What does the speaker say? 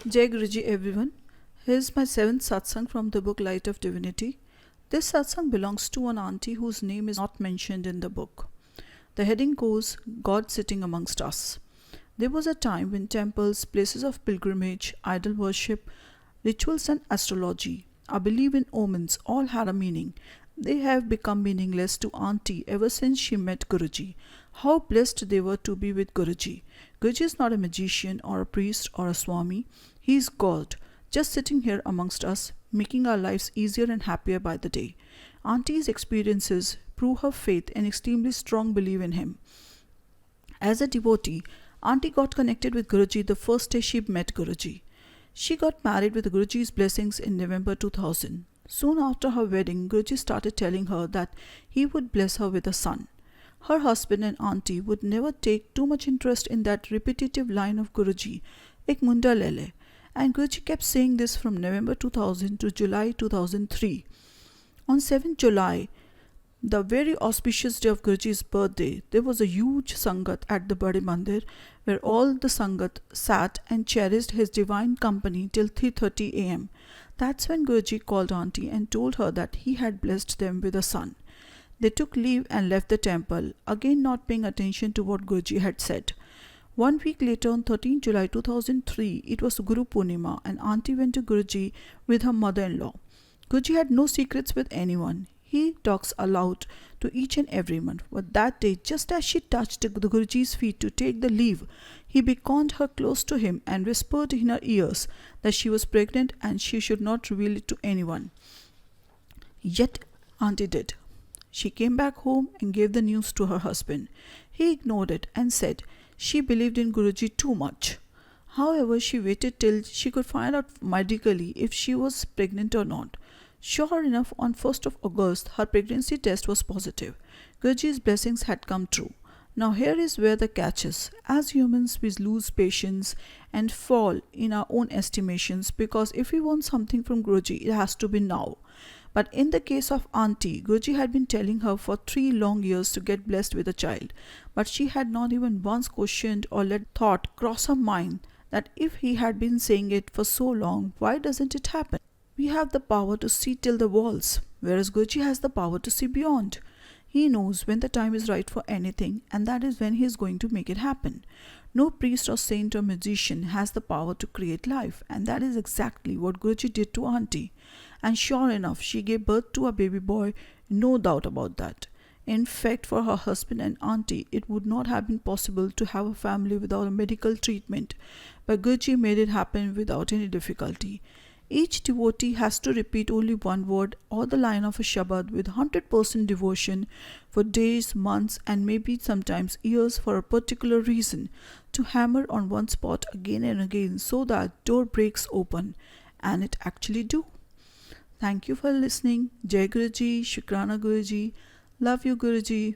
Jai Guruji everyone. Here's my seventh satsang from the book Light of Divinity. This satsang belongs to an auntie whose name is not mentioned in the book. The heading goes God sitting amongst us. There was a time when temples, places of pilgrimage, idol worship, rituals, and astrology, I believe in omens, all had a meaning. They have become meaningless to Auntie ever since she met Guruji. How blessed they were to be with Guruji. Guruji is not a magician or a priest or a Swami. He is God, just sitting here amongst us, making our lives easier and happier by the day. Auntie's experiences prove her faith and extremely strong belief in him. As a devotee, Auntie got connected with Guruji the first day she met Guruji. She got married with Guruji's blessings in November 2000. Soon after her wedding, Guruji started telling her that he would bless her with a son. Her husband and auntie would never take too much interest in that repetitive line of Guruji, Ek munda lele, and Guruji kept saying this from November 2000 to July 2003. On 7th July, the very auspicious day of Guruji's birthday, there was a huge Sangat at the Bade Mandir where all the Sangat sat and cherished his divine company till 3:30 am. That's when Guruji called Auntie and told her that he had blessed them with a son. They took leave and left the temple, again not paying attention to what Guruji had said. 1 week later, on 13th July 2003, it was Guru Purnima, and Auntie went to Guruji with her mother-in-law. Guruji had no secrets with anyone. He talks aloud to each and every one. But that day, just as she touched the Guruji's feet to take the leave, he beckoned her close to him and whispered in her ears that she was pregnant and she should not reveal it to anyone. Yet Auntie did. She came back home and gave the news to her husband. He ignored it and said she believed in Guruji too much. However, she waited till she could find out medically if she was pregnant or not. Sure enough, on 1st of August, her pregnancy test was positive. Guruji's blessings had come true. Now here is where the catch is. As humans, we lose patience and fall in our own estimations because if we want something from Guruji, it has to be now. But in the case of Auntie, Guruji had been telling her for 3 long years to get blessed with a child. But she had not even once questioned or let thought cross her mind that if he had been saying it for so long, why doesn't it happen? We have the power to see till the walls, whereas Guruji has the power to see beyond. He knows when the time is right for anything, and that is when he is going to make it happen. No priest or saint or magician has the power to create life, and that is exactly what Guruji did to Auntie. And sure enough, she gave birth to a baby boy, no doubt about that. In fact, for her husband and Auntie, it would not have been possible to have a family without a medical treatment, but Guruji made it happen without any difficulty. Each devotee has to repeat only one word or the line of a Shabad with 100% devotion for days, months, and maybe sometimes years for a particular reason to hammer on one spot again and again so that door breaks open, and it actually do. Thank you for listening. Jai Guruji, Shukrana Guruji. Love you Guruji.